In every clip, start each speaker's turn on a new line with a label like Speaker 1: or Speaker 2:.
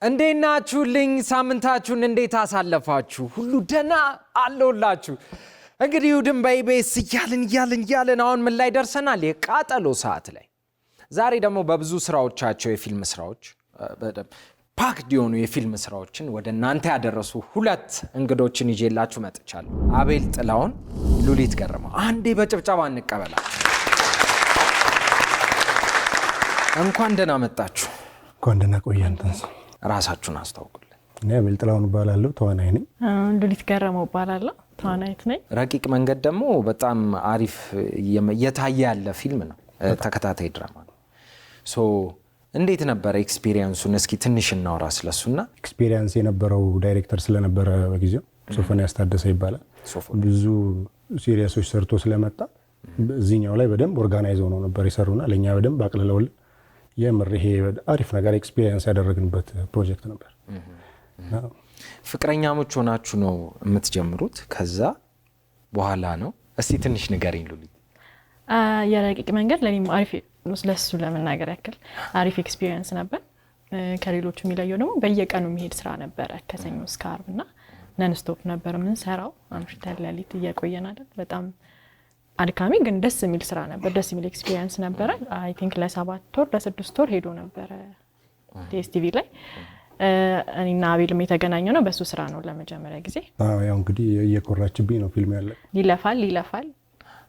Speaker 1: እንዴት ናችሁልኝ? ሳምንታችሁን እንዴት አሳለፋችሁ? ሁሉ ደህና አለውላችሁ? እንግዲህ እሑድን በኢቢኤስ እያልን አሁን ምን ላይ ደርሰናል? የቃጠሎ ሰዓት ላይ። ዛሬ ደግሞ በብዙ ስራዎቻቸው የፊልም ስራዎች ፓክድ የሆኑ የፊልም ስራዎችን ወደ እናንተ ያደረሱ ሁለት እንግዶችን ይዤላችሁ መጥቻለሁ። አቤል ጥላሁን፣ ሉሊት ገረመው። አንዴ በጭብጨባ እንቀበላችሁ። እንኳን ደህና መጣችሁ።
Speaker 2: እንኳን ደህና ቆየን።
Speaker 1: ራሳችሁን አስተዋውቁልን።
Speaker 2: እኔ አቤል ጥላሁን እባላለሁ፣ ተዋናይ ነኝ።
Speaker 3: ሉሊት ገረመው እባላለሁ፣ ተዋናይት ነኝ።
Speaker 1: ረቂቅ መንገድ ደግሞ በጣም አሪፍ እየታየ ያለ ፊልም ነው፣ ተከታታይ ድራማ ነው። ሶ እንዴት ነበረ ኤክስፒሪየንሱን? እስኪ ትንሽ እናወራ ስለሱና።
Speaker 2: ኤክስፒሪየንስ የነበረው ዳይሬክተር ስለነበረ በጊዜው ሶፎንያስ ታደሰ ይባላል። ብዙ ሲሪየሶች ሰርቶ ስለመጣ እዚህኛው ላይ በደንብ ኦርጋናይዝ ሆነው ነበር የሰሩና ለእኛ በደንብ አቅልለውልን የምር ይሄ አሪፍ ነገር ኤክስፒሪየንስ ያደረግንበት ፕሮጀክት ነበር።
Speaker 1: ፍቅረኛሞች ሆናችሁ ነው የምትጀምሩት? ከዛ በኋላ ነው? እስቲ ትንሽ ንገሪኝ ሉሊት።
Speaker 3: የረቂቅ መንገድ ለኔም አሪፍ ስለሱ ለመናገር ያክል አሪፍ ኤክስፒሪየንስ ነበር። ከሌሎቹ የሚለየው ደግሞ በየቀኑ የሚሄድ ስራ ነበረ፣ ከሰኞ እስከ ዓርብ እና ነን ስቶፕ ነበር የምንሰራው። አምሽተን ሌሊት እየቆየን አይደል። በጣም አድካሚ ግን ደስ የሚል ስራ ነበር፣ ደስ የሚል ኤክስፒሪየንስ ነበረ። አይ ቲንክ ለ7 ወር ለ6 ወር ሄዶ ነበረ ቲኤስቲቪ ላይ። እኔና አቤልም የተገናኘው ነው በሱ ስራ ነው ለመጀመሪያ ጊዜ።
Speaker 2: ያው እንግዲህ እየኮራችብኝ ነው ፊልም ያለ።
Speaker 3: ይለፋል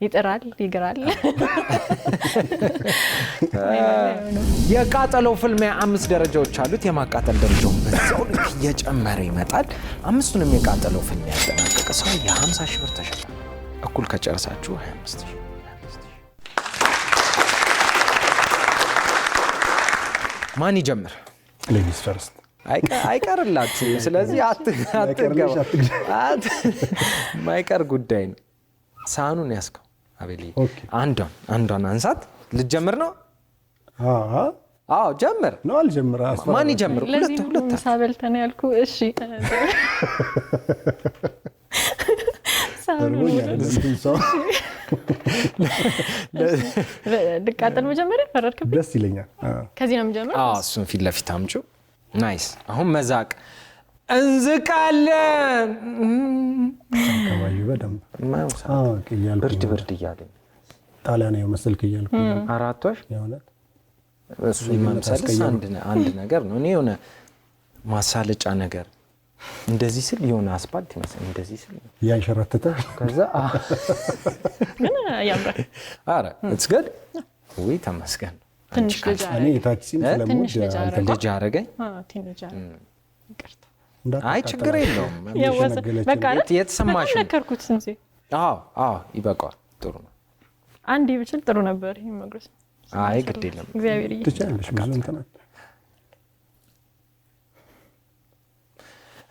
Speaker 3: ይጥራል ይግራል።
Speaker 1: የቃጠሎ ፍልሚያ 5 ደረጃዎች አሉት። የማቃጠል ደረጃው በዛው ልክ እየጨመረ ይመጣል። 5ቱንም የቃጠሎ ፍልሚያ ያጠናቀቀ ሰው የ50 ሺህ ብር ተሸላሚ። እኩል ከጨረሳችሁ 25 ሺህ። ማን ይጀምር?
Speaker 2: ሌዲስ ፈርስት።
Speaker 1: አይቀርላችሁ። ስለዚህ አትገባ። ማይቀር ጉዳይ ነው። ሳህኑን ያስከው አቤል። አንዷን አንሳት። ልጀምር ነው? አዎ ጀምር
Speaker 2: ነው። አልጀምር።
Speaker 1: ማን ይጀምር? ሁለት
Speaker 3: ሳበልተን ያልኩ። እሺ ልቃጠል መጀመሪያ ፈረድክብኝ።
Speaker 2: ደስ ይለኛል።
Speaker 3: ከዚህ ነው የምጀምረው።
Speaker 1: እሱን ፊት ለፊት አምጪው። ናይስ። አሁን መዛቅ እንዝቃለን።
Speaker 2: ከባዩ በደንብ
Speaker 1: ብርድ እያለኝ
Speaker 2: ጣሊያናዊ መሰልክ እያልኩ
Speaker 1: አራቶሽ
Speaker 2: የእውነት
Speaker 1: እሱ መምሰልስ አንድ ነገር ነው። እኔ የሆነ ማሳለጫ ነገር እንደዚህ ስል የሆነ አስፓልት ይመስል እንደዚህ ስል
Speaker 2: እያንሸራተተ
Speaker 1: ከዛ
Speaker 3: ግን ያምራል።
Speaker 1: ኧረ ኢትስ ጉድ። ወይ ተመስገን።
Speaker 3: ትንሽ ልጅ
Speaker 2: እኔ የታክሲን ስለምወድ
Speaker 1: ልጅ አደረገኝ።
Speaker 3: ትንሽ ይቅርታ።
Speaker 1: አይ ችግር የለውም።
Speaker 3: በቃ
Speaker 1: የተሰማሽ
Speaker 3: ነከርኩት እንጂ።
Speaker 1: አዎ ይበቃዋል። ጥሩ ነው።
Speaker 3: አንዴ ብችል ጥሩ ነበር። ይሄን መግረስ
Speaker 1: አይ ግድ የለም።
Speaker 3: እግዚአብሔር
Speaker 2: ትችላለሽ። ብዙ እንተናት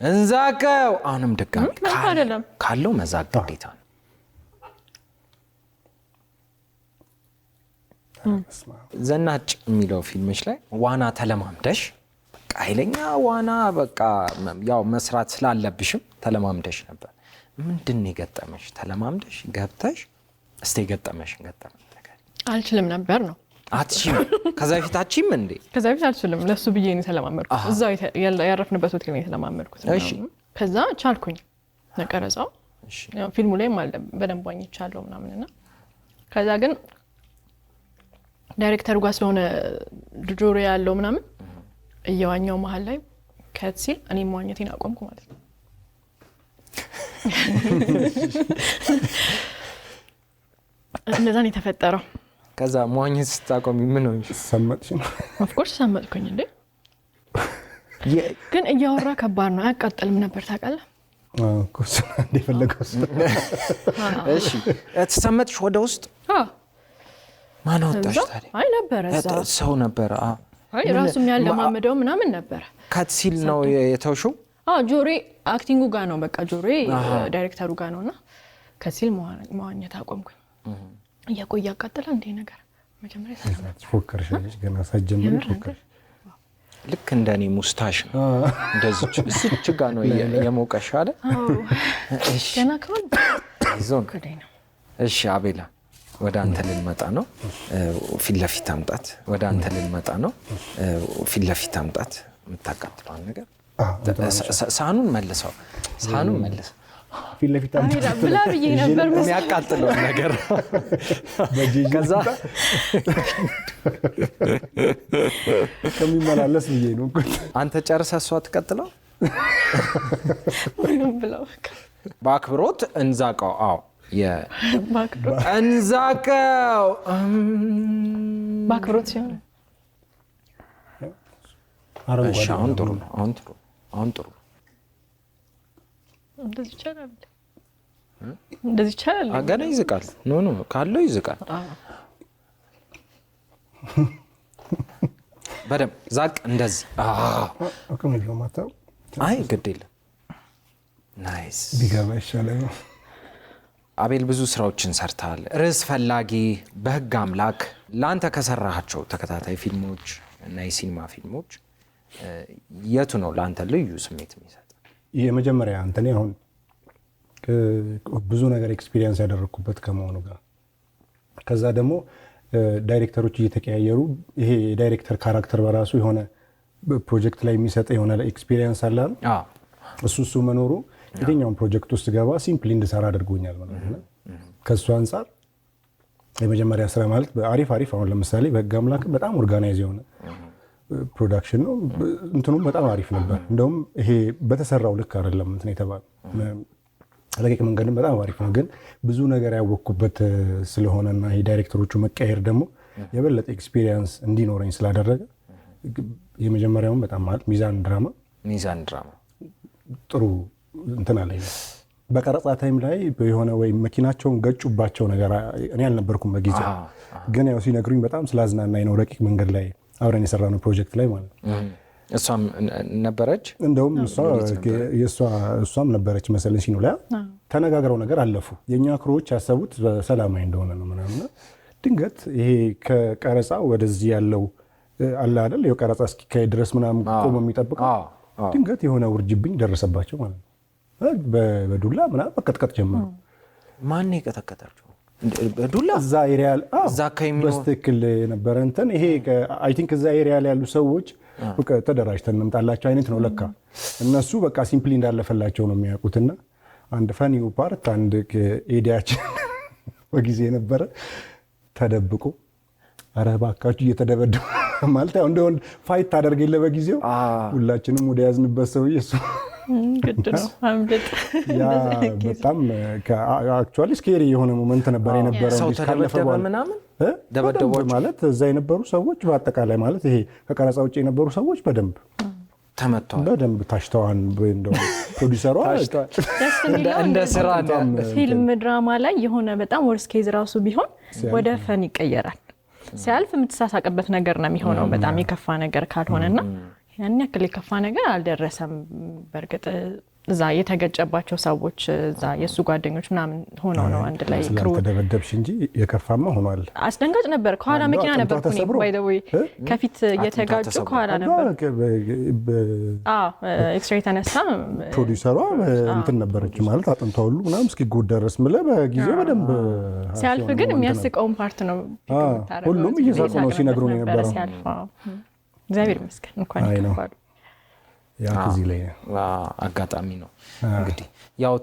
Speaker 1: እንዛቀው። አሁንም ድጋሚ
Speaker 3: አይደለም
Speaker 1: ካለው መዛቅ ግዴታ ነው። ዘናጭ የሚለው ፊልምሽ ላይ ዋና ተለማምደሽ ኃይለኛ ዋና በቃ ያው መስራት ስላለብሽም ተለማምደሽ ነበር። ምንድን ነው የገጠመሽ? ተለማምደሽ ገብተሽ እስቲ ገጠመሽ ነገር
Speaker 3: አልችልም ነበር ነው።
Speaker 1: አትችይም? ከዛ በፊት አትችይም እንዴ?
Speaker 3: ከዛ በፊት አልችልም። ለሱ ብዬ ነው ተለማመድኩት። እዛው ያረፍንበት ሆቴል ነው ተለማመድኩት።
Speaker 1: እሺ።
Speaker 3: ከዛ ቻልኩኝ ነቀረጻው። እሺ። ያው ፊልሙ ላይ ማለት በደንብ ዋኝቻለሁ ምናምንና ከዛ ግን ዳይሬክተሩ ጋር ስለሆነ ጆሮ ያለው ምናምን እየዋኛው መሀል ላይ ከት ሲል እኔ መዋኘቴን አቆምኩ ማለት ነው። እንደዛ ነው የተፈጠረው።
Speaker 1: ከዛ መዋኘት ስታቆሚ ምን ሆንሽ?
Speaker 2: ሰመጥሽ?
Speaker 3: ኦፍ ኮርስ ሰመጥኩኝ እንዴ። ግን እያወራ ከባድ ነው። አያቃጥልም ነበር ታውቃለህ?
Speaker 2: ኮርስ እንደፈለገው።
Speaker 1: እሺ ተሰመጥሽ ወደ ውስጥ? ማን ወጣሽ ታዲያ?
Speaker 3: አይ ነበር እዛ
Speaker 1: ሰው ነበር።
Speaker 3: አይ ራሱም ያለማመደው ምናምን ነበር።
Speaker 1: ከትሲል ነው የተውሽው?
Speaker 3: ጆሬ አክቲንጉ ጋር ነው በቃ ጆሬ ዳይሬክተሩ ጋር ነውና ከትሲል መዋኘት አቆምኩኝ። እያቆየ ያቃጥላል እንዴ ነገር መጀመሪያ
Speaker 2: ፎከርሽ ገና ሳጀምር ፎከርሽ።
Speaker 1: ልክ እንደኔ ሙስታሽ ነው እንደዚህ እዚህ ጋር ነው የሞቀሽ አይደል?
Speaker 3: እሺ ገና ከሆነ
Speaker 1: ይዞን እሺ አቤላ ወደ አንተ ልንመጣ ነው። ፊት ለፊት አምጣት። ወደ አንተ ልንመጣ ነው። ፊት ለፊት አምጣት። የምታቃጥለዋን ነገር ሳህኑን መልሰው
Speaker 2: ፊት ለፊት
Speaker 3: ብላ ብዬ ነበር
Speaker 1: የሚያቃጥለውን ነገር ከዛ
Speaker 2: ከሚመላለስ ብዬ ነው።
Speaker 1: አንተ ጨርሰህ እሷ ትቀጥለው
Speaker 3: ምንም ብለው
Speaker 1: በአክብሮት እንዛቀው። አዎ እንዛቀው
Speaker 3: በአክብሮት ሲሆን
Speaker 1: አሁን ጥሩ ነው። አሁን ጥሩ
Speaker 3: እንደዚህ ይቻላል።
Speaker 1: ገና ይዝቃል። ኖ ካለው ይዝቃል። በደምብ ዛቅ እንደዚህ። አይ ግድ የለም። ናይስ
Speaker 2: ቢገባ ይሻላል።
Speaker 1: አቤል ብዙ ስራዎችን ሰርተሃል። ርዕስ ፈላጊ፣ በህግ አምላክ፣ ለአንተ ከሰራሃቸው ተከታታይ ፊልሞች እና የሲኒማ ፊልሞች የቱ ነው ለአንተ ልዩ ስሜት የሚሰጥ?
Speaker 2: የመጀመሪያ አንተኔ አሁን ብዙ ነገር ኤክስፒሪየንስ ያደረኩበት ከመሆኑ ጋር ከዛ ደግሞ ዳይሬክተሮች እየተቀያየሩ ይሄ የዳይሬክተር ካራክተር በራሱ የሆነ ፕሮጀክት ላይ የሚሰጥ የሆነ ኤክስፒሪየንስ አለ። እሱ መኖሩ የትኛውን ፕሮጀክት ውስጥ ገባ ሲምፕሊ እንድሰራ አድርጎኛል ማለት ነው። ከሱ አንፃር የመጀመሪያ ስራ ማለት አሪፍ አሁን ለምሳሌ በህግ አምላክ በጣም ኦርጋናይዝ የሆነ ፕሮዳክሽን ነው። እንትኑም በጣም አሪፍ ነበር። እንደውም ይሄ በተሰራው ልክ አይደለም እንትን የተባለ ረቂቅ መንገድም በጣም አሪፍ ነው። ግን ብዙ ነገር ያወቅኩበት ስለሆነና የዳይሬክተሮቹ መቀየር ደግሞ የበለጠ ኤክስፒሪየንስ እንዲኖረኝ ስላደረገ የመጀመሪያውን በጣም ማለት ሚዛን ድራማ ጥሩ እንትን አለኝ። በቀረጻ ታይም ላይ የሆነ ወይ መኪናቸውን ገጩባቸው ነገር እኔ አልነበርኩም በጊዜው፣ ግን ያው ሲነግሩኝ በጣም ስላዝናናኝ ነው። ረቂቅ መንገድ ላይ አብረን የሰራነው ፕሮጀክት ላይ ማለት ነው።
Speaker 1: እሷም ነበረች።
Speaker 2: እንደውም እሷም ነበረች መሰለኝ። ሲኑ ላይ ተነጋግረው ነገር አለፉ። የኛ ክሮዎች ያሰቡት ሰላማዊ እንደሆነ ነው ምናምን። ድንገት ይሄ ከቀረጻ ወደዚህ ያለው አለ አይደል የቀረጻ እስኪካሄድ ድረስ ምናምን ቆሞ የሚጠብቀው ድንገት የሆነ ውርጅብኝ ደረሰባቸው ማለት ነው። በዱላ ምናምን መቀጥቀጥ ጀመሩ።
Speaker 1: ማን የቀጠቀጣቸው? በዱላ
Speaker 2: እዛ ኤሪያ በስትክክል ነበረ እንትን ይሄ አይ ቲንክ እዛ ኤሪያ ላይ ያሉ ሰዎች በቃ ተደራጅተን እንምጣላቸው አይነት ነው ለካ። እነሱ በቃ ሲምፕሊ እንዳለፈላቸው ነው የሚያውቁትና አንድ ፈኒው ፓርት አንድ ኤዲያችን በጊዜ ነበረ ተደብቆ ኧረ እባካችሁ እየተደበደቡ ማለት ያው እንደው ፋይት ታደርግ የለ በጊዜው ሁላችንም ወደ ያዝንበት ሰውዬ እሱ
Speaker 3: ግድ ነው አምልጥ።
Speaker 2: ያ በጣም አክቹአሊ ስኬሪ የሆነ ሞመንት ነበር የነበረው።
Speaker 1: ሰው ተደበደበ ምናምን ደበደቦች
Speaker 2: ማለት እዛ የነበሩ ሰዎች በአጠቃላይ ማለት ይሄ ከቀረጻ ውጭ የነበሩ ሰዎች በደንብ
Speaker 1: ተመቷል፣
Speaker 2: በደንብ ታሽተዋል። እንደው ፕሮዲዩሰሯ
Speaker 1: እንደ ስራ
Speaker 3: ፊልም ድራማ ላይ የሆነ በጣም ወርስ ኬዝ ራሱ ቢሆን ወደ ፈን ይቀየራል። ሲያልፍ የምትሳሳቅበት ነገር ነው የሚሆነው በጣም የከፋ ነገር ካልሆነና ያን ያክል የከፋ ነገር አልደረሰም። በእርግጥ እዛ የተገጨባቸው ሰዎች እዛ የሱ ጓደኞች ምናምን ሆነው ነው አንድ ላይ ክሩ
Speaker 2: ተደበደብሽ እንጂ የከፋማ ሆኗል።
Speaker 3: አስደንጋጭ ነበር። ከኋላ መኪና ነበር እኮ ባይ ዘ ዌይ ከፊት እየተጋጩ ከኋላ ነበር። ኤክስሬይ ተነሳ።
Speaker 2: ፕሮዲዩሰሯ እንትን ነበረች ማለት አጥንቷ ሁሉ ምናምን እስኪጎዳ ድረስ ምለ በጊዜው በደንብ
Speaker 3: ሲያልፍ ግን የሚያስቀውን ፓርት ነው
Speaker 2: ሁሉም እየሳቁ ነው ሲነግሩን የነበረው።
Speaker 3: እግዚአብሔር ይመስገን እንኳን ይከፋሉ።
Speaker 2: ያ ከዚህ ላይ
Speaker 1: አጋጣሚ ነው እንግዲህ ያው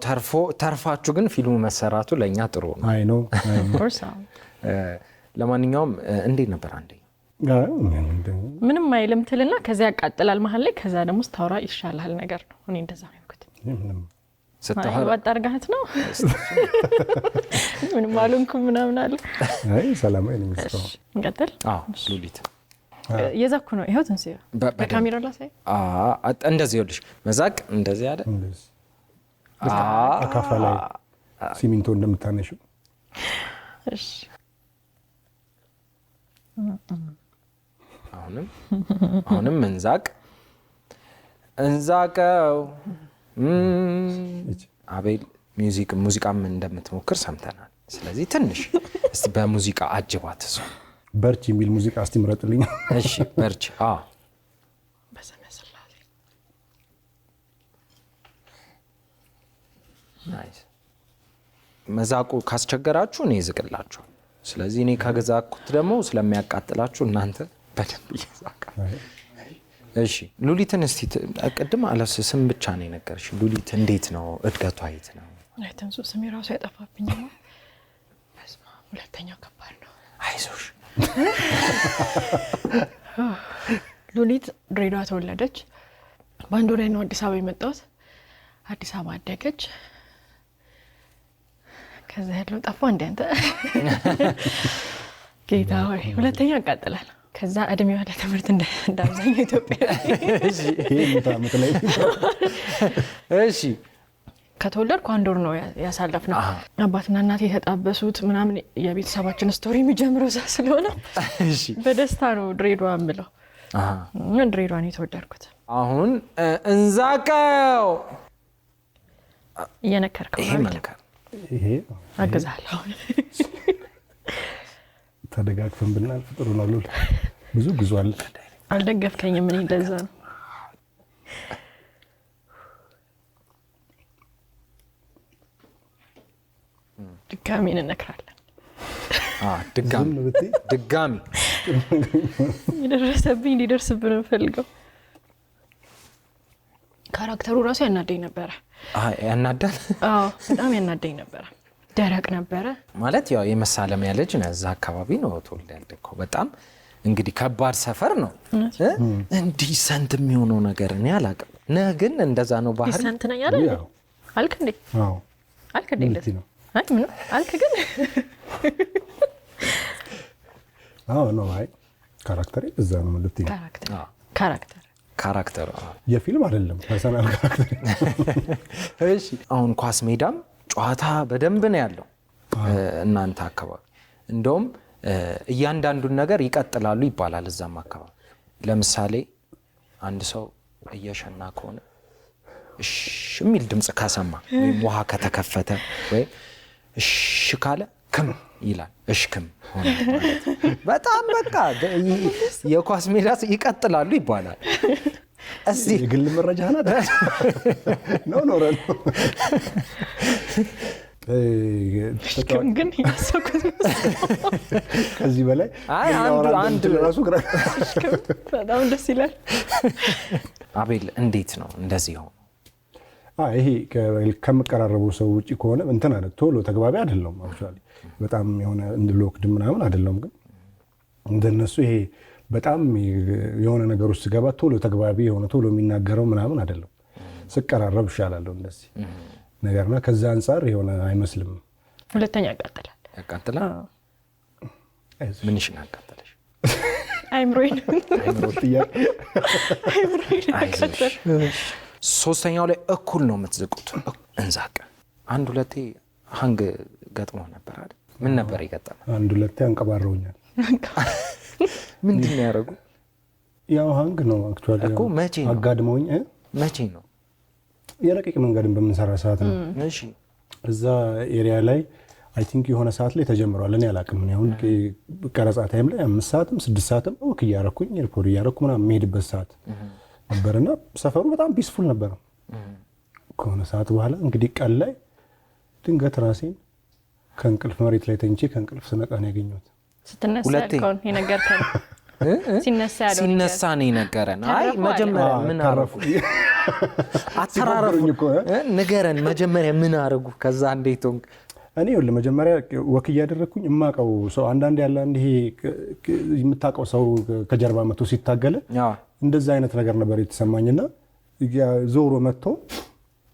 Speaker 1: ተርፋችሁ ግን ፊልሙ መሰራቱ ለኛ ጥሩ ነው።
Speaker 2: አይ ነው
Speaker 1: ለማንኛውም እንዴት ነበር? አንዴ
Speaker 3: ምንም አይልም ትልና ከዛ ያቃጥላል መሀል ላይ ከዛ ደግሞ ስታወራ ይሻላል ነገር ነው። እኔ እንደዛ ነው ያልኩት። ስታወራ ወጣርጋት ነው ምንም አልሆንኩም ምናምን አለ።
Speaker 2: አይ ሰላማዊ ነው የሚስተው።
Speaker 3: እንቀጥል።
Speaker 1: ሉሊት
Speaker 3: የዛኩ ነው ይሄው ተንሲዮ በካሜራ ላይ ሳይ
Speaker 1: እንደዚህ ይኸውልሽ መዛቅ እንደዚህ አይደል
Speaker 2: አካፋ ላይ ሲሚንቶ እንደምታነሺው።
Speaker 1: እሺ አሁንም እንዛቀው። አቤል ሙዚቃም እንደምትሞክር ሰምተናል። ስለዚህ ትንሽ እስቲ በሙዚቃ አጅባት እሱ
Speaker 2: በርች የሚል ሙዚቃ እስቲ ምረጥልኝ።
Speaker 1: እሺ በርች
Speaker 3: በሰማይ
Speaker 1: ናይስ። መዛቁ ካስቸገራችሁ እኔ ይዝቅላችሁ። ስለዚህ እኔ ከገዛኩት ደግሞ ስለሚያቃጥላችሁ እናንተ በደንብ ይዛቃ። እሺ ሉሊትን እስቲ ቅድም አላስ ስም ብቻ ነው የነገርሽ። ሉሊት እንዴት ነው እድገቷ? የት ነው?
Speaker 3: አይተንሱ ስሜ ራሱ ያጠፋብኝ ነው። በስማ ሁለተኛው ከባድ ነው።
Speaker 1: አይዞሽ።
Speaker 3: ሉሊት ድሬዳዋ ተወለደች። በአንድ ወር ነው አዲስ አበባ የመጣሁት። አዲስ አበባ አደገች። ከዛ ያለው ጠፋ እንደ አንተ ጌታ ሆይ ሁለተኛ ያቃጥላል። ከዛ እድሜዋ ለትምህርት እንዳብዛኛው ኢትዮጵያ
Speaker 1: እሺ
Speaker 3: ከተወለድኩ አንድ ወር ነው ያሳለፍነው። አባትና እናቴ የተጣበሱት ምናምን የቤተሰባችን ስቶሪ የሚጀምረው እዛ ስለሆነ በደስታ ነው ድሬዳዋ የምለው። ድሬዳዋ ነው የተወለድኩት።
Speaker 1: አሁን እንዛቀው
Speaker 3: እየነከርከው
Speaker 1: ይሄ መንከር
Speaker 2: ይሄ
Speaker 3: አገዛለሁ።
Speaker 2: ተደጋግፈን ብናልፍ ጥሩ ነው። ሉል ብዙ ጉዞ አለ።
Speaker 3: አልደገፍከኝም። ምን እንደዛ ነው። ድጋሚ እንነክራለን።
Speaker 1: ድጋሚ
Speaker 3: የደረሰብኝ እንዲደርስብን እንፈልገው። ካራክተሩ ራሱ ያናደኝ ነበረ።
Speaker 1: ያናዳል?
Speaker 3: አዎ በጣም ያናደኝ ነበረ። ደረቅ ነበረ
Speaker 1: ማለት ያው የመሳለሚያ ልጅ ነው። እዛ አካባቢ ነው ተወልደ ያደግከው። በጣም እንግዲህ ከባድ ሰፈር ነው። እንዲህ ሰንት የሚሆነው ነገር እኔ አላውቅም። ነህ ግን እንደዛ ነው ባህል።
Speaker 3: ሰንት ነኝ አይደል? አልክ እንዴ?
Speaker 2: አዎ
Speaker 3: አልክ እንዴ? አይ ምን አልክ ግን?
Speaker 2: አዎ ነው። አይ ካራክተር እዛ ነው ማለት ነው።
Speaker 1: ካራክተር
Speaker 2: የፊልም አይደለም ፐርሰናል ካራክተር።
Speaker 1: እሺ አሁን ኳስ ሜዳም ጨዋታ በደንብ ነው ያለው እናንተ አካባቢ። እንደውም እያንዳንዱን ነገር ይቀጥላሉ ይባላል እዛም አካባቢ። ለምሳሌ አንድ ሰው እየሸና ከሆነ እሺ የሚል ድምጽ ካሰማ ወይም ውሃ ከተከፈተ ወይ እሺ ካለ ክም ይላል። እሽክም ሆነ ማለት በጣም በቃ የኳስ ሜዳ ይቀጥላሉ ይባላል። እስቲ
Speaker 2: የግል መረጃ ናት ነው
Speaker 3: ግን ያሰኩት
Speaker 2: ከዚህ በላይ
Speaker 1: አንድ
Speaker 2: ራሱ ግራ
Speaker 3: በጣም ደስ ይላል።
Speaker 1: አቤል እንዴት ነው እንደዚህ ሆኖ?
Speaker 2: ይሄ ከመቀራረቡ ሰው ውጪ ከሆነ እንትን አለ ቶሎ ተግባቢ አይደለም። አክቹአሊ በጣም የሆነ እንድሎክድ ምናምን አይደለም። ግን እንደነሱ ይሄ በጣም የሆነ ነገር ውስጥ ገባ ቶሎ ተግባቢ የሆነ ቶሎ የሚናገረው ምናምን አይደለም። ስቀራረብ ይሻላል እንደዚህ ነገርና ከዛ አንፃር የሆነ አይመስልም።
Speaker 3: ሁለተኛ ያቃጥላል።
Speaker 1: ምንሽን አቃጠለሽ?
Speaker 3: አይምሮዬን
Speaker 1: ሶስተኛው ላይ እኩል ነው የምትዝቁት። እንዛቅ አንድ ሁለቴ ሀንግ ገጥሞ ነበር አይደል? ምን ነበር የገጠመ?
Speaker 2: አንድ ሁለቴ አንቀባረውኛል።
Speaker 1: ምንድን ነው ያደረጉ?
Speaker 2: ያው ሀንግ ነው አክቹአሊ
Speaker 1: እኮ መቼ ነው
Speaker 2: አጋድመውኝ?
Speaker 1: መቼ ነው?
Speaker 2: የረቂቅ መንገድን በምንሰራ ሰዓት ነው።
Speaker 1: እሺ
Speaker 2: እዛ ኤሪያ ላይ አይ ቲንክ የሆነ ሰዓት ላይ ተጀምሯል። እኔ አላውቅም። እኔ አሁን ቀረጻ ታይም ላይ 5 ሰዓትም 6 ሰዓትም ወክ እያረኩኝ ሪፖርት እያረኩ ምናምን የምሄድበት ሰዓት ነበርና ሰፈሩ በጣም ፒስፉል ነበር። ከሆነ ሰዓት በኋላ እንግዲህ ቀን ላይ ድንገት ራሴን ከእንቅልፍ መሬት ላይ ተኝቼ ከእንቅልፍ ስነቃ ነው ያገኘሁት።
Speaker 3: ስትነሳ ያልከውን የነገርከን
Speaker 1: ሲነሳ ነው የነገረን። አይ መጀመሪያ ምን አረጉ? አተራረፉ ንገረን። መጀመሪያ ምን አረጉ? ከዛ እንዴት ሆንክ?
Speaker 2: እኔ ለመጀመሪያ ወክ እያደረኩኝ የማውቀው ሰው አንዳንድ ያለ አንድ ይሄ የምታውቀው ሰው ከጀርባ መቶ ሲታገለ እንደዛ አይነት ነገር ነበር የተሰማኝና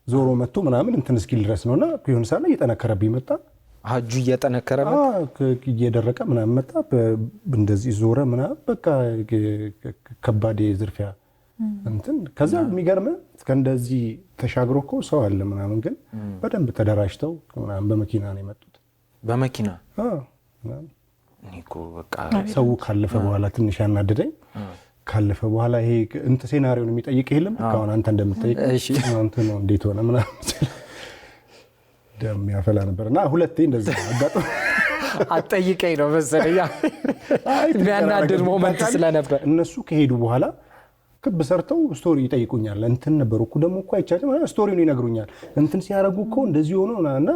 Speaker 2: ዞሮ መጥቶ ምናምን እንትን እስኪል ድረስ ነውና የሆነ ሰዓት ላይ እየጠነከረብኝ መጣ።
Speaker 1: አጁ እየጠነከረ መጣ፣
Speaker 2: እየደረቀ ምናምን መጣ። እንደዚህ ዞረ ምናምን በቃ ከባድ ዝርፊያ እንትን። ከዛ የሚገርም ከእንደዚህ ተሻግሮ እኮ ሰው አለ ምናምን፣ ግን በደንብ ተደራጅተው ምናምን በመኪና ነው የመጡት።
Speaker 1: በመኪና እኔ እኮ በቃ
Speaker 2: ሰው ካለፈ በኋላ ትንሽ ያናደደኝ ካለፈ በኋላ ይሄ እንት ሴናሪዮን የሚጠይቅ የለም አሁን አንተ እንደምትጠይቅ አንተ ነው እንዴት ሆነ ምናምን ደም ያፈላ ነበርና ሁለቴ እንደዛ አጋጥሞ
Speaker 1: አጠይቀኝ ነው መሰለኝ የሚያናድድ ሞመንት ስለነበር
Speaker 2: እነሱ ከሄዱ በኋላ ክብ ሰርተው ስቶሪ ይጠይቁኛል። እንትን ነበሩ እኮ ደግሞ እኮ አይቻልም ስቶሪውን ይነግሩኛል። እንትን ሲያረጉ እኮ እንደዚህ ሆኖና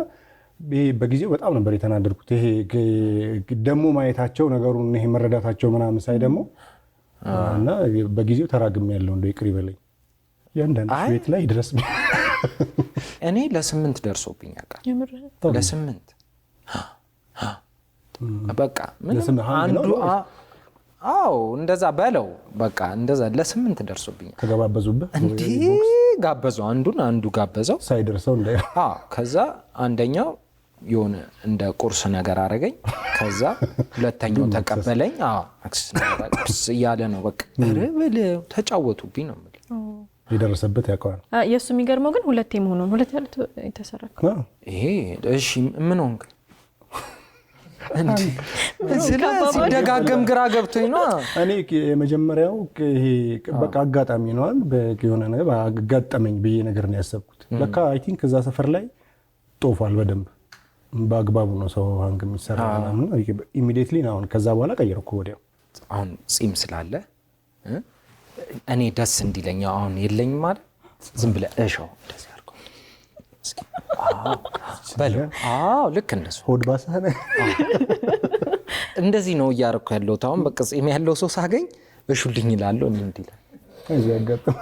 Speaker 2: በጊዜው በጣም ነበር የተናደድኩት። ይሄ ደግሞ ማየታቸው ነገሩን ይሄ መረዳታቸው ምናምን ሳይ ደግሞ እና በጊዜው ተራግሜ ያለው እንደው ይቅር ይበለኝ ያንዳንድ ቤት ላይ ድረስ
Speaker 1: እኔ ለ8 ደርሶብኝ ያውቃል። ለ8 በቃ ምን አንዱ እንደዛ በለው በቃ እንደዛ ለ8 ደርሶብኛል።
Speaker 2: ተገባበዙበት
Speaker 1: እንዴ ጋበዘው አንዱ ጋበዘው
Speaker 2: ሳይደርሰው እንደ
Speaker 1: ከዛ አንደኛው የሆነ እንደ ቁርስ ነገር አረገኝ። ከዛ ሁለተኛው ተቀበለኝ። ቁርስ እያለ ነው በቃ ረበለ ተጫወቱብኝ ነው ማለት
Speaker 2: የደረሰበት ያውቀዋል።
Speaker 3: የሱ የሚገርመው ግን ሁለቴ መሆኑን ሁለቴ የተሰራከ
Speaker 1: ይሄ እሺ ምን ሆንክ ሲደጋገም ግራ ገብቶኝ ነው።
Speaker 2: እኔ የመጀመሪያው ይሄ በቃ አጋጣሚ ነው የሆነ ነገር አጋጠመኝ ብዬ ነገር ነው ያሰብኩት። ለካ አይ ቲንክ እዛ ሰፈር ላይ ጦፏል በደንብ በአግባቡ ነው ሰው ሃንግ የሚሰራ ምናምን ኢሚዲየትሊ ነው። ከዛ በኋላ ቀየርኩ ወዲያው።
Speaker 1: አሁን ጺም ስላለ እኔ ደስ እንዲለኝ አሁን የለኝም ማለት ዝም ብለህ እሻው እንደዚህ አድርገው እስኪ በለው። ልክ እንደሱ
Speaker 2: ሆድ ባሰነ
Speaker 1: እንደዚህ ነው እያደረኩ ያለሁት። አሁን በቃ ጺም ያለው ሰው ሳገኝ እሹልኝ እላለሁ። እንዲህ ይላል
Speaker 2: እዚህ ያጋጠመ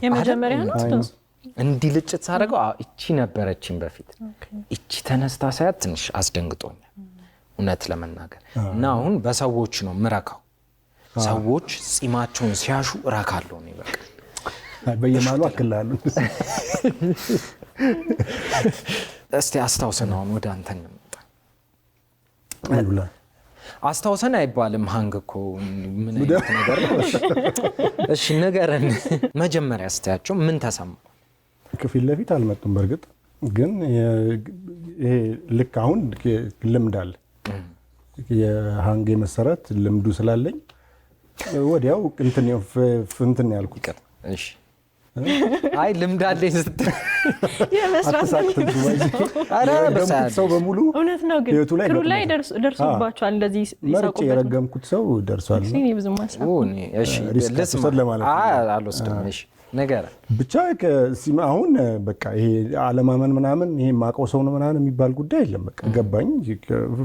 Speaker 3: የመጀመሪያ ነው
Speaker 1: እንዲህ ልጭት ሳደርገው እቺ ነበረችኝ በፊት። እቺ ተነስታ ሳያት ትንሽ አስደንግጦኛል እውነት ለመናገር። እና አሁን በሰዎች ነው ምረካው። ሰዎች ጺማቸውን ሲያሹ እረካለሁ ነው በቃ
Speaker 2: በየማሉ አክላሉ።
Speaker 1: እስቲ አስታውሰን አሁን ወደ አንተ እንምጣ።
Speaker 2: አይሉላ
Speaker 1: አስታውሰን አይባልም ሃንግ እኮ ምን አይነት ነገር ነው? እሺ ንገረን መጀመሪያ እስቲያቸው ምን ተሰማ?
Speaker 2: ከፊት ለፊት አልመጡም። በርግጥ ግን ይሄ ልክ አሁን ልምድ አለ የሃንግ መሰረት ልምዱ ስላለኝ ወዲያው እንትን ያልኩት።
Speaker 1: እሺ አይ ልምድ አለኝ ስትል
Speaker 2: ሰው በሙሉ
Speaker 3: እውነት ነው። ግን ክሩ ላይ ደርሶባቸዋል እንደዚህ
Speaker 2: መርጬ የረገምኩት ሰው ደርሷል።
Speaker 1: ነገር
Speaker 2: ብቻ አሁን በቃ ይሄ አለማመን ምናምን ይሄ ማቀው ሰው ነው ምናምን የሚባል ጉዳይ የለም። በቃ ገባኝ።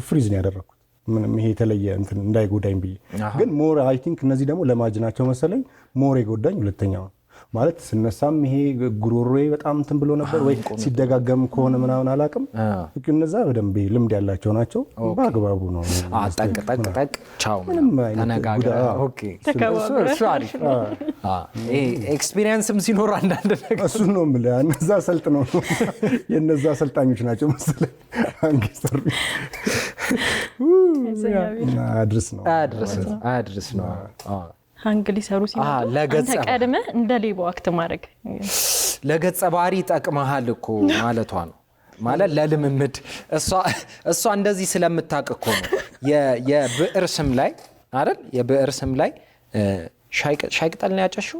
Speaker 2: ፍሪዝ ነው ያደረኩት ምንም ይሄ የተለየ እንትን እንዳይጎዳኝ ብዬ። ግን ሞር አይ ቲንክ እነዚህ ደግሞ ለማጅናቸው መሰለኝ ሞር የጎዳኝ ሁለተኛው ማለት ስነሳም ይሄ ጉሮሮዬ በጣም እንትን ብሎ ነበር ወይ ሲደጋገም ከሆነ ምናምን አላውቅም። እነዛ በደንብ ልምድ ያላቸው ናቸው። በአግባቡ ነው
Speaker 1: ጠቅ ቻው ተነጋግረን ኦኬ እሱ አሪፍ ኤክስፒሪየንስም ሲኖር አንዳንድ ነገር
Speaker 2: እሱ ነው የምልህ። እነዛ ሰልጥነው የነዛ አሰልጣኞች ናቸው መሰለኝ አንገሰሩ
Speaker 1: አድርስ ነው
Speaker 3: ሃንግ ሊሰሩ ሲመጡ አንተ ቀድመህ እንደ ሌባው አክት ማድረግ
Speaker 1: ለገጸ ባህሪ ጠቅመሃል እኮ ማለቷ ነው። ማለት ለልምምድ እሷ እንደዚህ ስለምታውቅ እኮ ነው። የብዕር ስም ላይ አይደል የብዕር ስም ላይ ሻይ ቅጠል ነው ያጨሽው?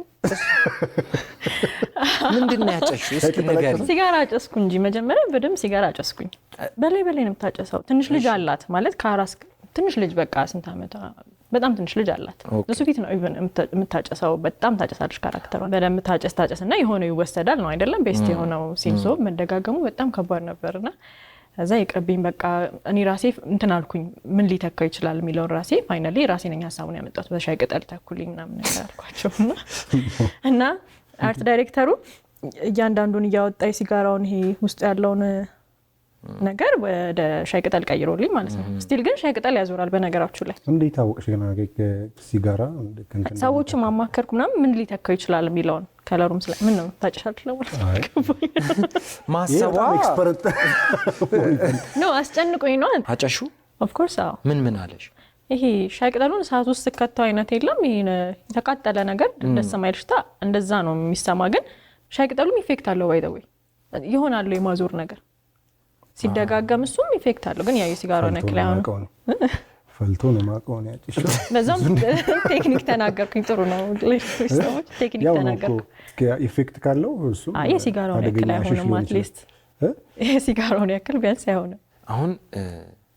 Speaker 1: ምንድን ነው ያጨሽው? እስኪ ንገሪኝ።
Speaker 3: ሲጋራ አጨስኩ እንጂ መጀመሪያ በደምብ ሲጋራ አጨስኩኝ። በላይ ነው የምታጨሰው። ትንሽ ልጅ አላት ማለት ከአራስ ትንሽ ልጅ በቃ ስንት ዓመት በጣም ትንሽ ልጅ አላት። እሱ ፊት ነው ኢቭን የምታጨሰው። በጣም ታጨሳለች ካራክተሯ። በደምብ ታጨስና የሆነው ይወሰዳል ነው አይደለም? ቤስት የሆነው ሲንሶ መደጋገሙ በጣም ከባድ ነበርና እዛ ይቅርብኝ በቃ እኔ ራሴ እንትን አልኩኝ ምን ሊተካው ይችላል የሚለውን ራሴ ፋይናሊ ራሴ ነኝ ሐሳቡን ያመጣሁት። በሻይ ቅጠል ተኩልኝ ምናምን ነገር አልኳቸውና እና አርት ዳይሬክተሩ እያንዳንዱን እያወጣ ሲጋራውን ይሄ ውስጥ ያለውን ነገር ወደ ሻይ ቅጠል ቀይሮልኝ ማለት ነው። ስቲል ግን ሻይ ቅጠል ያዞራል በነገራችሁ ላይ።
Speaker 2: እንዴት ታወቅሽ ገና ሲጋራ
Speaker 3: ሰዎች ማማከርኩ ምናምን ምን ሊተካው ይችላል የሚለውን ከለሩም ስለ ምን ነው ታጨሻለች ነው
Speaker 1: ማሰባ
Speaker 2: ኤክስፐርት
Speaker 3: ነው አስጨንቆኝ ነው።
Speaker 1: አጨሹ
Speaker 3: ኦፍ ኮርስ አዎ።
Speaker 1: ምን አለሽ?
Speaker 3: ይሄ ሻይ ቅጠሉን ሰዓት ውስጥ ከተው አይነት የለም ይሄ የተቃጠለ ነገር ደስ የማይልሽታ እንደዛ ነው የሚሰማ። ግን ሻይ ቅጠሉም ኢፌክት አለው ባይ ዘ ወይ ይሆናል የማዞር ነገር ሲደጋገም እሱም ኢፌክት አለው። ግን ያው የሲጋራው ነክላ ነው
Speaker 2: ፈልቶ ነው ማቀው ነው ያጭሽው።
Speaker 3: በዛም ቴክኒክ ተናገርኩኝ። ጥሩ ነው ለሰዎች ቴክኒክ ተናገርኩ።
Speaker 2: ኢፌክት ካለው እሱ
Speaker 3: የሲጋራው ነክላ አይሆንም። አትሊስት የሲጋራው ነክል ቢያንስ አይሆንም።
Speaker 1: አሁን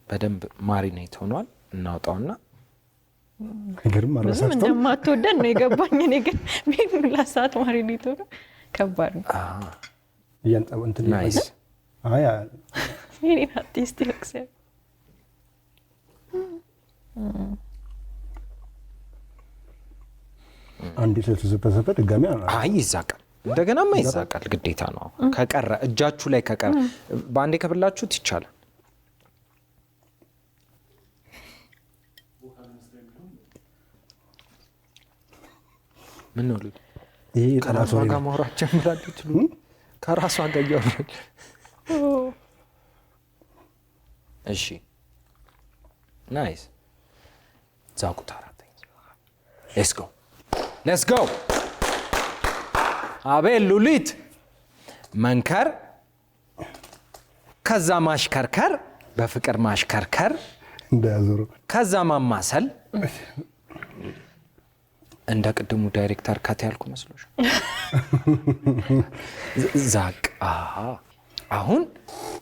Speaker 1: በደንብ ማሪኔት ሆኗል። እናውጣውና
Speaker 2: ነገርም አረሳስተው
Speaker 3: እንደማትወደን ነው የገባኝ። እኔ ግን ምን ለሰዓት ማሪኔት ሆኖ ከባድ ነው።
Speaker 2: ያንጣው እንትን
Speaker 1: ናይስ
Speaker 2: አያ
Speaker 3: ይሄን አርቲስት ይልክሰ
Speaker 2: አንዴ ስለተሰበሰበ ድጋሚ
Speaker 1: አይ ይዛቃል፣ እንደገናማ ይዛቃል፣ ግዴታ ነው። ከቀረ እጃችሁ ላይ ከቀረ በአንዴ ከብላችሁት ይቻላል። ምን ነው ልጅ
Speaker 2: ይሄ
Speaker 1: ከራሷ ጋር ማውራት ጀምራለች። ከራሷ ጋር እያወራች እሺ ናይስ ዛቁት አራተኛ ሌትስ ጎ አቤል ሉሊት መንከር ከዛ ማሽከርከር በፍቅር ማሽከርከር
Speaker 2: እንዳያዞሩ
Speaker 1: ከዛ ማማሰል እንደ ቅድሙ ዳይሬክተር ካት ያልኩ መስሎሽ ዛቅ አሁን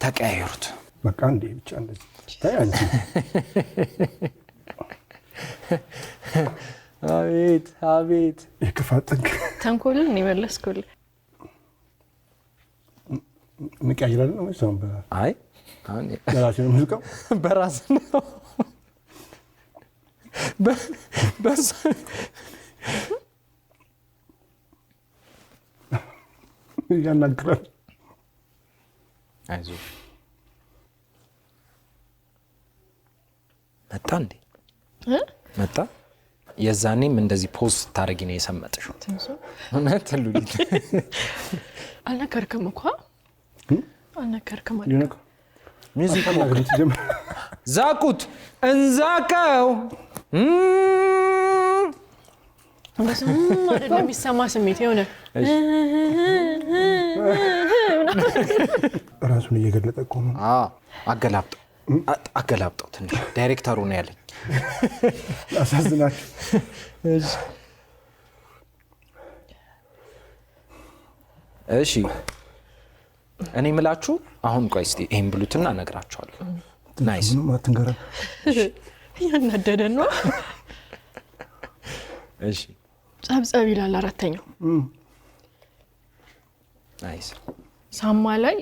Speaker 1: ተቀያየሩት
Speaker 2: በቃ እንዴ ብቻ እንደዚህ ታይ አንቺ
Speaker 1: አቤት
Speaker 2: የክፋት ጥግ
Speaker 3: ተንኮልን ይመለስኩልህ
Speaker 2: እንቀያይራለን ነው ሰውን
Speaker 1: አይ
Speaker 2: በራሴ ነው ሙዚቃው
Speaker 1: በራስ ነው በስ
Speaker 2: ያናግራል።
Speaker 1: አይዞህ መጣ እንዴ መጣ። የዛኔም እንደዚህ ፖስት ታረጊ ነው የሰመጥሽው። እውነት ሉሊት
Speaker 3: አልነገርክም እኮ አልነገርክም
Speaker 2: ይነካ
Speaker 1: ሙዚቃ
Speaker 2: ናግሪት ጀምር
Speaker 1: ዛቁት እንዛቀው
Speaker 3: እንደዚህ አይደለም የሚሰማ ስሜት የሆነ
Speaker 2: ራሱን እየገለጠ እኮ ነው።
Speaker 1: አገላብጠው ትንሽ ዳይሬክተሩ ነው ያለኝ።
Speaker 2: አሳዝናችሁ
Speaker 1: እሺ እኔ ምላችሁ አሁን ቆይ እስቲ ይሄን ብሉትና እነግራችኋለሁ። ናይስ
Speaker 2: ማትንገራ
Speaker 3: ያናደደን ነው።
Speaker 1: እሺ
Speaker 3: ጸብጸብ ይላል አራተኛው።
Speaker 1: ናይስ
Speaker 3: ሳማ ላይ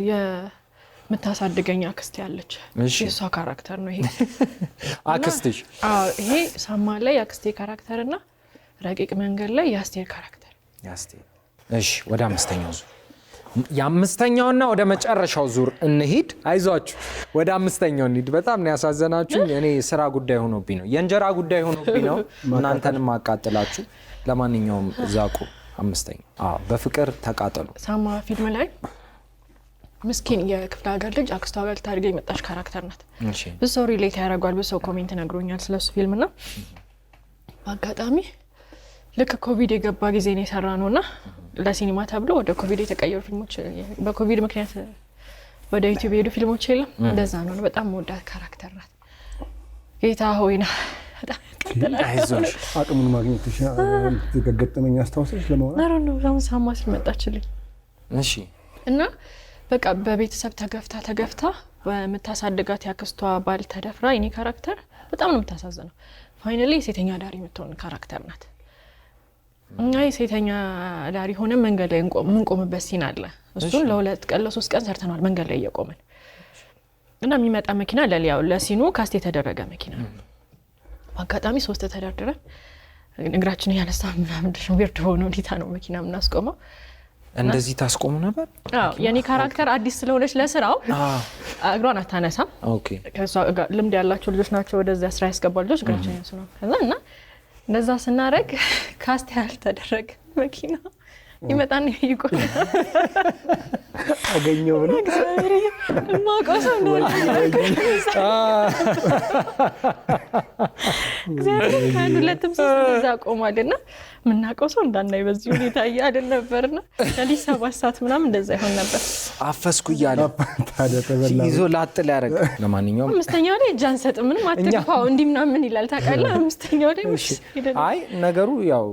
Speaker 3: የምታሳድገኝ አክስቴ ያለች የሷ ካራክተር ነው ይሄ።
Speaker 1: አክስትሽ?
Speaker 3: አዎ ይሄ ሳማ ላይ አክስቴ ካራክተርና ረቂቅ መንገድ ላይ የአስቴር ካራክተር።
Speaker 1: ያስቴር። እሺ ወደ አምስተኛው ዙር የአምስተኛውና ወደ መጨረሻው ዙር እንሂድ። አይዟችሁ ወደ አምስተኛው እንሂድ። በጣም ነው ያሳዘናችሁ። እኔ ስራ ጉዳይ ሆኖብኝ ነው የእንጀራ ጉዳይ ሆኖብኝ ነው እናንተንም ማቃጠላችሁ። ለማንኛውም ዛቁ አምስተኛው በፍቅር ተቃጠሉ።
Speaker 3: ሳማ ፊልም ላይ ምስኪን የክፍለ ሀገር ልጅ አክስቷ ጋር ልታድግ የመጣች ካራክተር ናት። ብዙ ሰው ሪሌት ያደርጋል፣ ብዙ ሰው ኮሜንት ነግሮኛል ስለሱ ፊልምና በአጋጣሚ ልክ ኮቪድ የገባ ጊዜ ነው የሰራነውና ለሲኒማ ተብሎ ወደ ኮቪድ የተቀየሩ ፊልሞች በኮቪድ ምክንያት ወደ ዩቲዩብ የሄዱ ፊልሞች የለም። እንደዛ ነው። በጣም ወዳት ካራክተር ናት። ጌታ ሆይና
Speaker 1: አይዞሽ
Speaker 2: አቅሙን ማግኘት ገጠመኝ አስታውሰሽ ለማውራት
Speaker 3: ነው ሳማ ስለመጣችልኝ።
Speaker 1: እሺ
Speaker 3: እና በቃ በቤተሰብ ተገፍታ በመታሳደጋት ያክስቷ ባል ተደፍራ የኔ ካራክተር በጣም ነው የምታሳዝነው። ፋይናሊ ሴተኛ ዳሪ የምትሆን ካራክተር ናት። እና ሴተኛ ዳሪ ሆነ መንገድ ላይ እንቆምበት ሲን አለ። እሱን ለ2 ቀን ለ3 ቀን ሰርተናል መንገድ ላይ እየቆመን እና የሚመጣ መኪና ለሲኑ ካስት የተደረገ መኪና ነው። በአጋጣሚ 3 ተደርድረን እግራችን ያነሳ ምናምን ዊርድ ሆኖ ዲታ ነው መኪና ምናስቆመው።
Speaker 1: እንደዚህ ታስቆሙ ነበር?
Speaker 3: አዎ የኔ ካራክተር አዲስ ስለሆነች ለስራው እግሯን አታነሳም።
Speaker 1: ኦኬ
Speaker 3: ከሷ ልምድ ያላቸው ልጆች ናቸው ወደዛ ስራ ያስገባሉ ልጆች እግራችን ያነሱ ነው። ከዛና እንደዛ ስናረግ ካስት ያልተደረገ መኪና ይመጣና ይቆም
Speaker 2: አገኘው ነው
Speaker 3: ማቆስ ነው እግዚአብሔር ካንዱ ለተም ሲዛ ቆማልና ምናቆሰው እንዳናይ በዚህ ሁኔታ ያደል ነበርና ለሊ 7 ሰዓት ምናምን እንደዛ ይሆን ነበር።
Speaker 1: አፈስኩ ይያለ
Speaker 2: ታዲያ ተበላ
Speaker 1: ይዞ ላጥል ያረጋ። ለማንኛውም
Speaker 3: አምስተኛው ላይ ጃንሰጥ ምንም አትጥፋው እንዲ ምናምን ይላል ታውቃለህ። አምስተኛው ላይ
Speaker 1: አይ ነገሩ ያው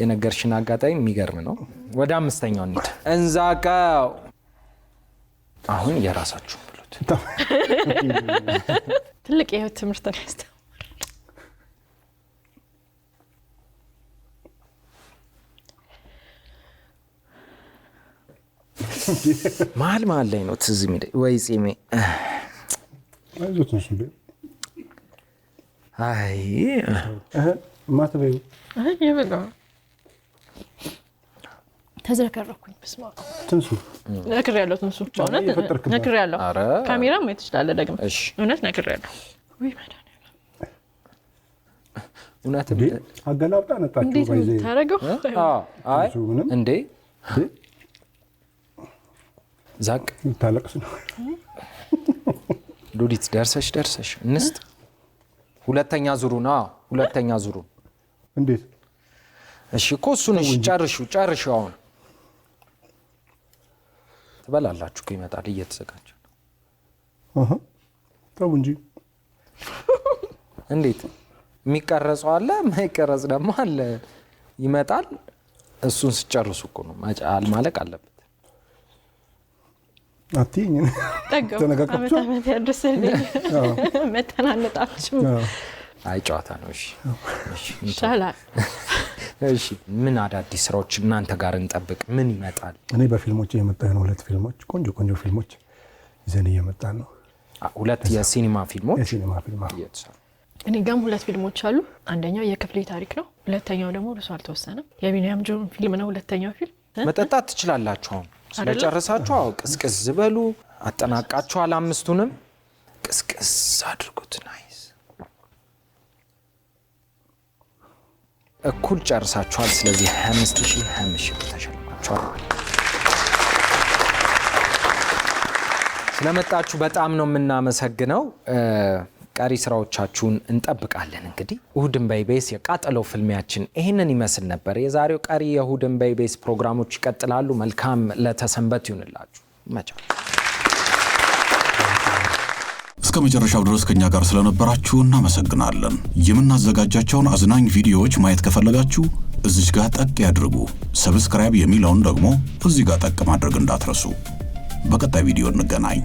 Speaker 1: የነገርሽን አጋጣሚ የሚገርም ነው። ወደ አምስተኛው እንሂድ። እንዛቀው አሁን የራሳችሁ ብሉት።
Speaker 3: ትልቅ የህይወት ትምህርት ነው ያስተማረው።
Speaker 1: መሀል ላይ ነው ትዝ የሚለኝ ወይ ጺሜ
Speaker 2: አይዞት ነው እንዴ?
Speaker 1: አይ
Speaker 2: ማተበዩ
Speaker 3: ይበላው ተዝረከረኩኝ። በስመ አብ
Speaker 2: ትንሱ
Speaker 3: ነክሬያለሁ። ትንሱ በእውነት ነክሬያለሁ። ካሜራ ማየት ትችላለህ ደግሞ። እውነት ነክሬያለሁ። ወይ መድኃኒዓለም
Speaker 1: እውነት
Speaker 2: አገላብጣ ነጣችሁ ባይዘ
Speaker 3: ታረገው።
Speaker 1: አይ እንዴ ዛቅ
Speaker 2: ታለቅስ ነው።
Speaker 1: ሉሊት ደርሰሽ እንስጥ። ሁለተኛ ዙሩ
Speaker 2: እንዴት?
Speaker 1: እሺ እኮ እሱን ጨርሹ። አሁን ትበላላችሁ እኮ ይመጣል እየተዘጋጀ ነው።
Speaker 2: ተው እንጂ
Speaker 1: እንዴት የሚቀረጸው አለ የማይቀረጽ ደግሞ አለ። ይመጣል። እሱን ስጨርሱ እኮ ነው ማለቅ አለበት።
Speaker 2: አትይኝ
Speaker 3: ተነጋግረን አመት ያድርስልኝ። መተናነጣችሁ
Speaker 1: አይ ጨዋታ ነው። እሺ
Speaker 3: ይሻላል።
Speaker 1: እሺ ምን አዳዲስ ስራዎች እናንተ ጋር እንጠብቅ? ምን ይመጣል?
Speaker 2: እኔ በፊልሞች የመጣሁ ነው። 2 ፊልሞች ቆንጆ ፊልሞች ይዘን እየመጣን ነው።
Speaker 1: 2 የሲኒማ ፊልሞች
Speaker 2: እየተሰሩ
Speaker 3: እኔ ጋርም 2 ፊልሞች አሉ። አንደኛው የክፍሌ ታሪክ ነው። ሁለተኛው ደግሞ እርሱ አልተወሰነም የቢኒያም ጆን ፊልም ነው። ሁለተኛው ፊልም
Speaker 1: መጠጣት ትችላላችሁ። አሁን ስለጨረሳችሁ ቅስቅስ ዝበሉ። አጠናቃችኋል። 5ቱንም ቅስቅስ አድርጉት። ናይስ እኩል ጨርሳችኋል። ስለዚህ 25,000 ተሸልማችኋል። ስለመጣችሁ በጣም ነው የምናመሰግነው። ቀሪ ስራዎቻችሁን እንጠብቃለን። እንግዲህ እሁድን በኢቢኤስ የቃጠሎ ፍልሚያችን ይህንን ይመስል ነበር። የዛሬው ቀሪ የእሁድን በኢቢኤስ ፕሮግራሞች ይቀጥላሉ። መልካም ለተሰንበት ይሁንላችሁ። መቻል
Speaker 4: እስከ መጨረሻው ድረስ ከኛ ጋር ስለነበራችሁ እናመሰግናለን። የምናዘጋጃቸውን አዝናኝ ቪዲዮዎች ማየት ከፈለጋችሁ እዚህ ጋር ጠቅ ያድርጉ። ሰብስክራይብ የሚለውን ደግሞ እዚህ ጋር ጠቅ ማድረግ እንዳትረሱ። በቀጣይ ቪዲዮ እንገናኝ።